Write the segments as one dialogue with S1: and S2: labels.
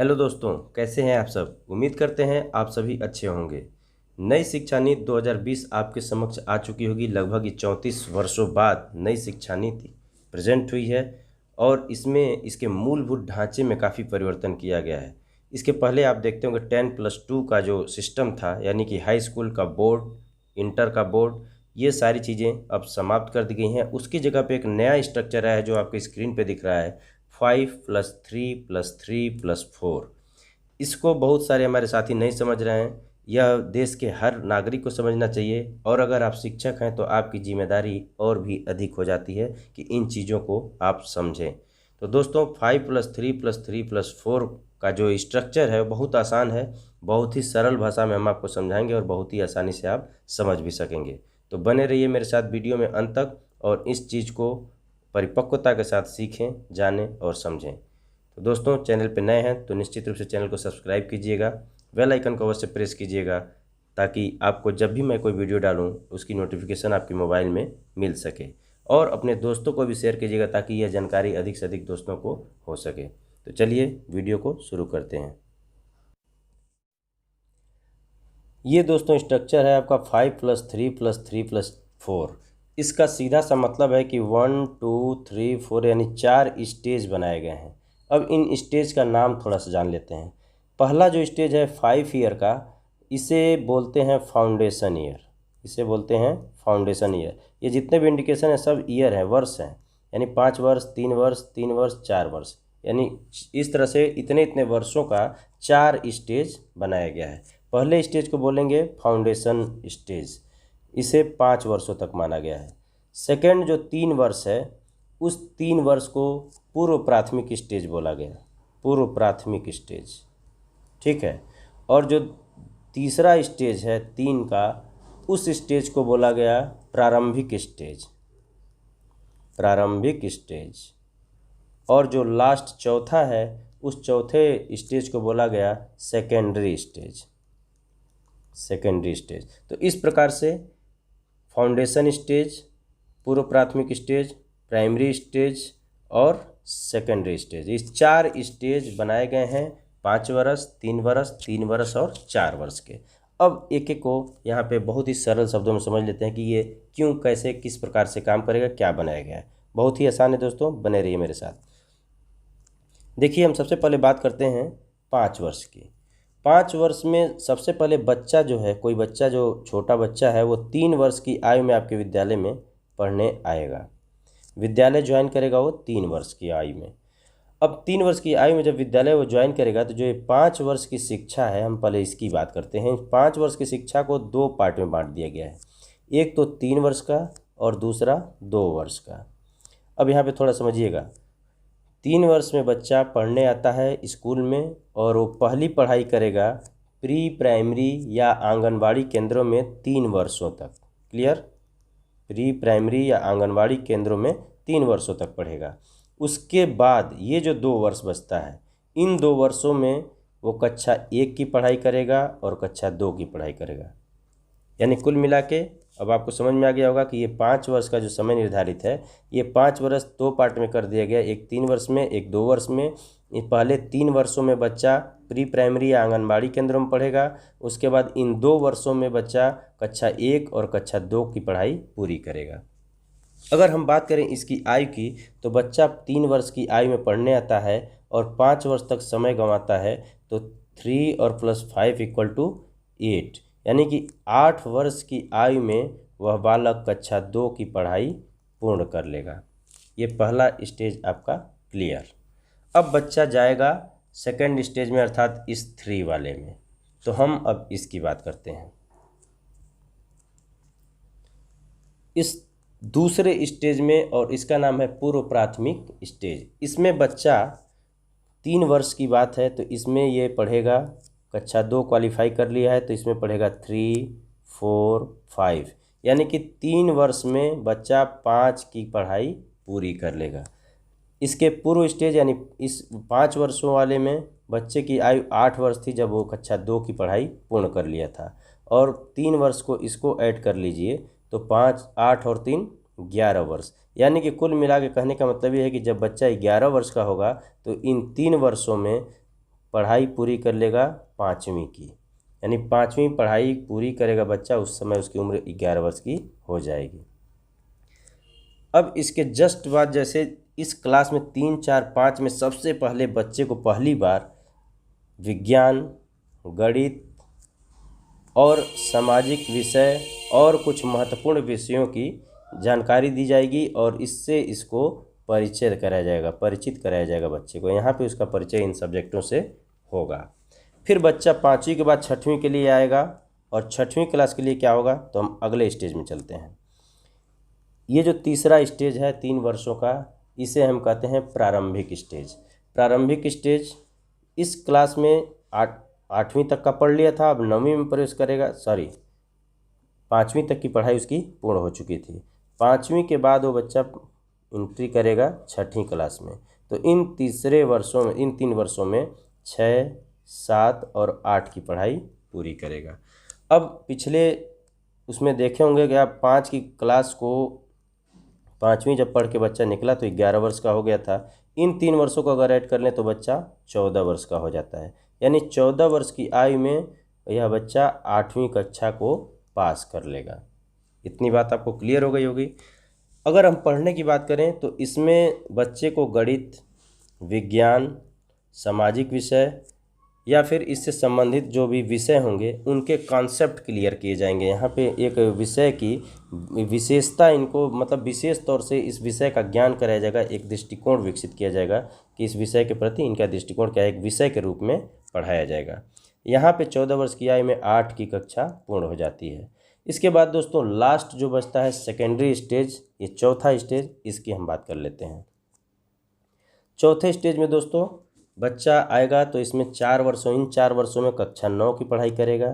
S1: Hello दोस्तों, कैसे हैं आप सब। उम्मीद करते हैं आप सभी अच्छे होंगे। नई शिक्षा नीति 2020 आपके समक्ष आ चुकी होगी। लगभग 34 वर्षों बाद नई शिक्षा नीति प्रेजेंट हुई है और इसमें इसके मूलभूत ढांचे में काफ़ी परिवर्तन किया गया है। इसके पहले आप देखते होंगे 10+2 का जो सिस्टम था, यानी कि हाई स्कूल का बोर्ड, इंटर का बोर्ड, ये सारी चीज़ें अब समाप्त कर दी गई हैं। उसकी जगह पे एक नया स्ट्रक्चर है जो आपके स्क्रीन पे दिख रहा है, 5+3+3+4। इसको बहुत सारे हमारे साथी नहीं समझ रहे हैं। यह देश के हर नागरिक को समझना चाहिए और अगर आप शिक्षक हैं तो आपकी जिम्मेदारी और भी अधिक हो जाती है कि इन चीज़ों को आप समझें। तो दोस्तों, 5+3+3+4 का जो स्ट्रक्चर है बहुत आसान है। बहुत ही सरल भाषा में हम आपको समझाएंगे और बहुत ही आसानी से आप समझ भी सकेंगे। तो बने रहिए मेरे साथ वीडियो में अंत तक और इस चीज़ को परिपक्वता के साथ सीखें, जानें और समझें। तो दोस्तों, चैनल पर नए हैं तो निश्चित रूप से चैनल को सब्सक्राइब कीजिएगा, बेल आइकन को अवश्य प्रेस कीजिएगा ताकि आपको जब भी मैं कोई वीडियो डालूं उसकी नोटिफिकेशन आपके मोबाइल में मिल सके। और अपने दोस्तों को भी शेयर कीजिएगा ताकि यह जानकारी अधिक से अधिक दोस्तों को हो सके। तो चलिए वीडियो को शुरू करते हैं। ये दोस्तों स्ट्रक्चर है आपका 5+3+3+4। इसका सीधा सा मतलब है कि 1 2 3 4 यानी 4 स्टेज बनाए गए हैं। अब इन स्टेज का नाम थोड़ा सा जान लेते हैं। पहला जो स्टेज है 5 ईयर का, इसे बोलते हैं फाउंडेशन ईयर। इसे बोलते हैं फाउंडेशन ईयर। ये जितने भी इंडिकेशन है सब ईयर है, वर्ष हैं, यानी 5 वर्ष, 3 वर्ष, 3 वर्ष, 4 वर्ष, यानी इस तरह से इतने इतने वर्षों का 4 स्टेज बनाया गया है। पहले स्टेज को बोलेंगे फाउंडेशन स्टेज, इसे 5 वर्षों तक माना गया है। सेकंड जो 3 वर्ष है, उस 3 वर्ष को पूर्व प्राथमिक स्टेज बोला गया, पूर्व प्राथमिक स्टेज, ठीक है। और जो तीसरा स्टेज है 3 का, उस स्टेज को बोला गया प्रारंभिक स्टेज, प्रारंभिक स्टेज। और जो लास्ट चौथा है, उस चौथे स्टेज को बोला गया सेकेंडरी स्टेज, सेकेंडरी स्टेज। तो इस प्रकार से फाउंडेशन स्टेज, पूर्व प्राथमिक स्टेज, प्राइमरी स्टेज और सेकेंडरी स्टेज, इस 4 स्टेज बनाए गए हैं 5 वर्ष, 3 वर्ष, 3 वर्ष और 4 वर्ष के। अब एक एक को यहाँ पे बहुत ही सरल शब्दों में समझ लेते हैं कि ये क्यों, कैसे, किस प्रकार से काम करेगा, क्या बनाया गया है। बहुत ही आसान है दोस्तों, बने रहिए मेरे साथ। देखिए, हम सबसे पहले बात करते हैं 5 वर्ष की। 5 वर्ष में सबसे पहले बच्चा जो है, कोई बच्चा जो छोटा बच्चा है, वो 3 वर्ष की आयु में आपके विद्यालय में पढ़ने आएगा। विद्यालय ज्वाइन करेगा वो 3 वर्ष की आयु में। अब 3 वर्ष की आयु में जब विद्यालय वो ज्वाइन करेगा तो जो ये 5 वर्ष की शिक्षा है, हम पहले इसकी बात करते हैं। 5 वर्ष की शिक्षा को 2 पार्ट में बांट दिया गया है, एक तो 3 वर्ष का और दूसरा 2 वर्ष का। अब यहाँ पे थोड़ा समझिएगा। 3 वर्ष में बच्चा पढ़ने आता है स्कूल में और वो पहली पढ़ाई करेगा प्री प्राइमरी या आंगनबाड़ी केंद्रों में 3 वर्षों तक। क्लियर? प्री प्राइमरी या आंगनबाड़ी केंद्रों में 3 वर्षों तक पढ़ेगा। उसके बाद ये जो 2 वर्ष बचता है, इन 2 वर्षों में वो कक्षा 1 की पढ़ाई करेगा और कक्षा 2 की पढ़ाई करेगा। यानी कुल मिला के अब आपको समझ में आ गया होगा कि ये 5 वर्ष का जो समय निर्धारित है, ये 5 वर्ष 2 पार्ट में कर दिया गया, एक 3 वर्ष में, एक 2 वर्ष में। ये पहले 3 वर्षों में बच्चा प्री प्राइमरी या आंगनबाड़ी केंद्रों में पढ़ेगा। उसके बाद इन 2 वर्षों में बच्चा कक्षा 1 और कक्षा 2 की पढ़ाई पूरी करेगा। अगर हम बात करें इसकी आयु की, तो बच्चा 3 वर्ष की आयु में पढ़ने आता है और 5 वर्ष तक समय गंवाता है, तो 3 और +5 = 8, यानी कि 8 वर्ष की आयु में वह बालक कक्षा 2 की पढ़ाई पूर्ण कर लेगा। ये पहला स्टेज आपका क्लियर। अब बच्चा जाएगा सेकंड स्टेज में, अर्थात इस 3 वाले में। तो हम अब इसकी बात करते हैं। इस दूसरे स्टेज में, और इसका नाम है पूर्व प्राथमिक स्टेज। इसमें बच्चा 3 वर्ष की बात है, तो इसमें ये पढ़ेगा, कक्षा 2 क्वालिफाई कर लिया है तो इसमें पढ़ेगा 3, 4, 5, यानी कि 3 वर्ष में बच्चा 5 की पढ़ाई पूरी कर लेगा। इसके पूर्व स्टेज यानी इस 5 वर्षों वाले में बच्चे की आयु 8 वर्ष थी जब वो कक्षा 2 की पढ़ाई पूर्ण कर लिया था, और 3 वर्ष को इसको ऐड कर लीजिए तो 5, 8 और 3 11 वर्ष। यानी कि कुल मिला के कहने का मतलब ये है कि जब बच्चा 11 वर्ष का होगा तो इन 3 वर्षों में पढ़ाई पूरी कर लेगा 5वीं की, यानी 5वीं पढ़ाई पूरी करेगा बच्चा, उस समय उसकी उम्र 11 वर्ष की हो जाएगी। अब इसके जस्ट बाद जैसे इस क्लास में 3, 4, 5 में सबसे पहले बच्चे को पहली बार विज्ञान, गणित और सामाजिक विषय और कुछ महत्वपूर्ण विषयों की जानकारी दी जाएगी और इससे इसको परिचित कराया जाएगा बच्चे को। यहाँ पे उसका परिचय इन सब्जेक्टों से होगा। फिर बच्चा 5वीं के बाद 6वीं के लिए आएगा और 6वीं क्लास के लिए क्या होगा, तो हम अगले स्टेज में चलते हैं। ये जो तीसरा स्टेज है 3 वर्षों का, इसे हम कहते हैं प्रारंभिक स्टेज। प्रारंभिक स्टेज इस क्लास में 8वीं तक का पढ़ लिया था, अब 9वीं में प्रवेश करेगा, 5वीं तक की पढ़ाई उसकी पूर्ण हो चुकी थी। 5वीं के बाद वो बच्चा एंट्री करेगा 6वीं क्लास में। तो इन 3 वर्षों में 6, 7 और 8 की पढ़ाई पूरी करेगा। अब पिछले उसमें देखे होंगे कि आप 5 की क्लास को 5वीं जब पढ़ के बच्चा निकला तो 11 वर्ष का हो गया था। इन 3 वर्षों को अगर ऐड कर लें तो बच्चा 14 वर्ष का हो जाता है, यानी 14 वर्ष की आयु में यह बच्चा 8वीं कक्षा को पास कर लेगा। इतनी बात आपको क्लियर हो गई होगी। अगर हम पढ़ने की बात करें तो इसमें बच्चे को गणित, विज्ञान, सामाजिक विषय या फिर इससे संबंधित जो भी विषय होंगे उनके कॉन्सेप्ट क्लियर किए जाएंगे। यहाँ पे एक विषय की विशेषता, इनको मतलब विशेष तौर से इस विषय का ज्ञान कराया जाएगा, एक दृष्टिकोण विकसित किया जाएगा कि इस विषय के प्रति इनका दृष्टिकोण क्या है, एक विषय के रूप में पढ़ाया जाएगा। यहाँ पे 14 वर्ष की आयु में 8 की कक्षा पूर्ण हो जाती है। इसके बाद दोस्तों लास्ट जो बचता है सेकेंडरी स्टेज, ये चौथा स्टेज, इसकी हम बात कर लेते हैं। चौथे स्टेज में दोस्तों बच्चा आएगा तो इसमें इन 4 वर्षों में कक्षा 9 की पढ़ाई करेगा,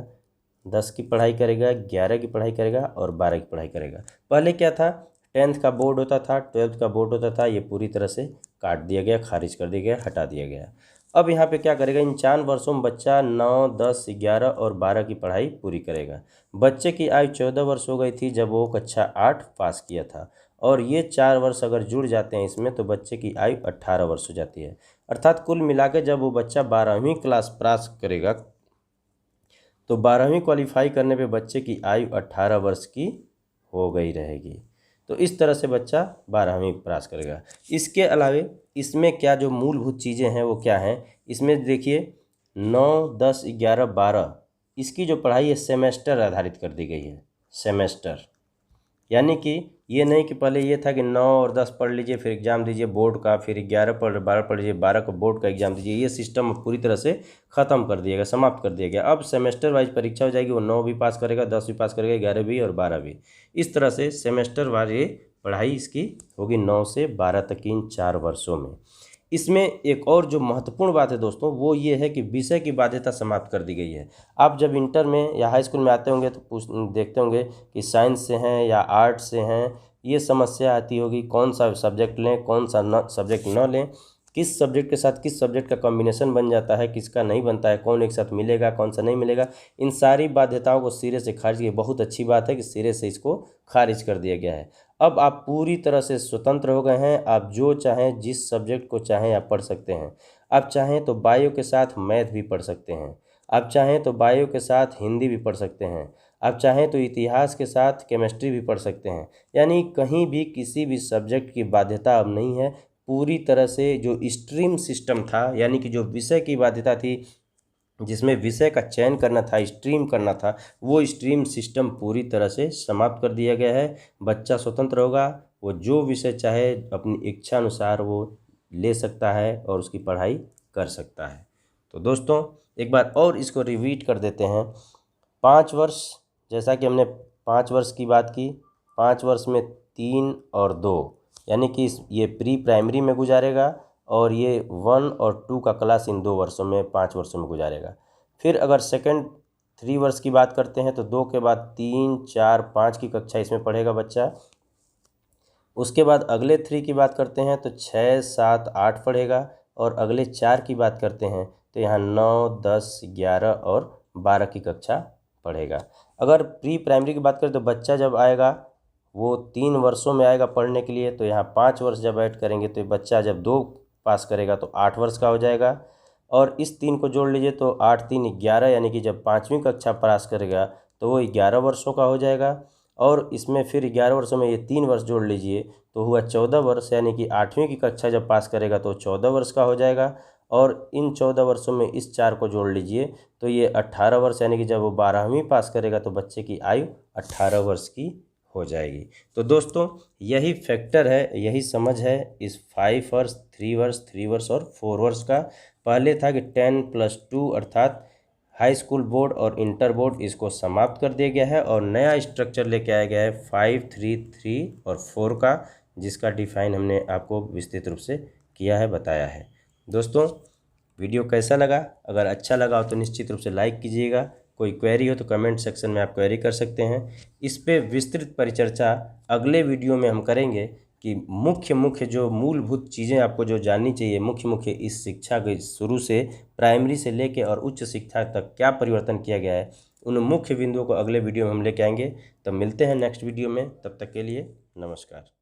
S1: 10 की पढ़ाई करेगा, 11 की पढ़ाई करेगा और 12 की पढ़ाई करेगा। पहले क्या था, 10th का बोर्ड होता था, 12th का बोर्ड होता था, ये पूरी तरह से काट दिया गया, खारिज कर दिया गया, हटा दिया गया। अब यहाँ पे क्या करेगा, इन 4 वर्षों में बच्चा 9, 10, 11 और 12 की पढ़ाई पूरी करेगा। बच्चे की आयु 14 वर्ष हो गई थी जब वो कक्षा 8 पास किया था, और ये 4 वर्ष अगर जुड़ जाते हैं इसमें तो बच्चे की आयु 18 वर्ष हो जाती है। अर्थात कुल मिला के जब वो बच्चा 12वीं क्लास पास करेगा तो 12वीं क्वालिफाई करने पे बच्चे की आयु 18 वर्ष की हो गई रहेगी। तो इस तरह से बच्चा 12वीं पास करेगा। इसके अलावे इसमें क्या जो मूलभूत चीज़ें हैं वो क्या हैं, इसमें देखिए 9, 10, 11, 12 इसकी जो पढ़ाई है सेमेस्टर आधारित कर दी गई है। सेमेस्टर यानी कि ये नहीं कि पहले ये था कि 9 और 10 पढ़ लीजिए फिर एग्ज़ाम दीजिए बोर्ड का, फिर 12 पढ़ लीजिए 12 का बोर्ड का एग्ज़ाम दीजिए, ये सिस्टम पूरी तरह से ख़त्म कर दिया गया, समाप्त कर दिया गया। अब सेमेस्टर वाइज परीक्षा हो जाएगी, वो 9 भी पास करेगा, 10 भी पास करेगा, 11 भी और 12 भी। इस तरह से सेमेस्टर वाली पढ़ाई इसकी होगी 9 से 12 तक की इन 4 वर्षों में। इसमें एक और जो महत्वपूर्ण बात है दोस्तों वो ये है कि विषय की बाध्यता समाप्त कर दी गई है। आप जब इंटर में या हाई स्कूल में आते होंगे तो देखते होंगे कि साइंस से हैं या आर्ट से हैं, ये समस्या आती होगी कौन सा सब्जेक्ट लें, कौन सा सब्जेक्ट न लें, किस सब्जेक्ट के साथ किस सब्जेक्ट का कॉम्बिनेशन बन जाता है, किसका नहीं बनता है, कौन एक साथ मिलेगा, कौन सा नहीं मिलेगा। इन सारी बाध्यताओं को सिरे से खारिज किया। बहुत अच्छी बात है कि सिरे से इसको खारिज कर दिया गया है। अब आप पूरी तरह से स्वतंत्र हो गए हैं, आप जो चाहें जिस सब्जेक्ट को चाहें आप पढ़ सकते हैं। आप चाहें तो बायो के साथ मैथ भी पढ़ सकते हैं, आप चाहें तो बायो के साथ हिंदी भी पढ़ सकते हैं, आप चाहें तो इतिहास के साथ केमिस्ट्री भी पढ़ सकते हैं। यानी कहीं भी किसी भी सब्जेक्ट की बाध्यता अब नहीं है। पूरी तरह से जो स्ट्रीम सिस्टम था, यानी कि जो विषय की बाध्यता थी, जिसमें विषय का चयन करना था, स्ट्रीम करना था, वो स्ट्रीम सिस्टम पूरी तरह से समाप्त कर दिया गया है। बच्चा स्वतंत्र होगा, वो जो विषय चाहे अपनी इच्छा अनुसार वो ले सकता है और उसकी पढ़ाई कर सकता है। तो दोस्तों एक बार और इसको रिपीट कर देते हैं। 5 वर्ष, जैसा कि हमने 5 वर्ष की बात की, 5 वर्ष में 3 और 2 यानी कि ये प्री प्राइमरी में गुजारेगा और ये 1 और 2 का क्लास इन 2 वर्षों में 5 वर्षों में गुजारेगा। फिर अगर सेकंड 3 वर्ष की बात करते हैं तो 2 के बाद 3, 4, 5 की कक्षा इसमें पढ़ेगा बच्चा। उसके बाद अगले 3 की बात करते हैं तो 6, 7, 8 पढ़ेगा, और अगले 4 की बात करते हैं तो यहाँ 9, 10, 11 और 12 की कक्षा पढ़ेगा। अगर प्री प्राइमरी की बात करें तो बच्चा जब आएगा वो 3 वर्षों में आएगा पढ़ने के लिए, तो यहाँ 5 वर्ष जब ऐड करेंगे तो बच्चा जब 2 पास करेगा तो 8 वर्ष का हो जाएगा। और इस 3 को जोड़ लीजिए तो 8 3 11, यानी कि जब 5वीं कक्षा पास करेगा तो वो 11 वर्षों का हो जाएगा। और इसमें फिर 11 वर्षों में ये 3 वर्ष जोड़ लीजिए तो हुआ 14 वर्ष, यानी कि 8वीं की कक्षा जब पास करेगा तो 14 वर्ष का हो जाएगा। और इन 14 वर्षों में इस 4 को जोड़ लीजिए तो ये 18 वर्ष, यानी कि जब वो 12वीं पास करेगा तो बच्चे की आयु 18 वर्ष की हो जाएगी। तो दोस्तों यही फैक्टर है, यही समझ है इस 5 वर्ष, 3 वर्ष, 3 वर्ष और 4 वर्ष का। पहले था कि 10+2 अर्थात हाई स्कूल बोर्ड और इंटर बोर्ड, इसको समाप्त कर दिया गया है और नया स्ट्रक्चर लेके आया गया है 5, 3, 3 और 4 का, जिसका डिफाइन हमने आपको विस्तृत रूप से किया है, बताया है। दोस्तों वीडियो कैसा लगा? अगर अच्छा लगा हो तो निश्चित रूप से लाइक कीजिएगा। कोई क्वेरी हो तो कमेंट सेक्शन में आप क्वेरी कर सकते हैं। इस पे विस्तृत परिचर्चा अगले वीडियो में हम करेंगे कि मुख्य जो मूलभूत चीज़ें आपको जो जाननी चाहिए, मुख्य इस शिक्षा के शुरू से प्राइमरी से लेके और उच्च शिक्षा तक क्या परिवर्तन किया गया है, उन मुख्य बिंदुओं को अगले वीडियो में हम लेके आएंगे। तब मिलते हैं नेक्स्ट वीडियो में, तब तक के लिए नमस्कार।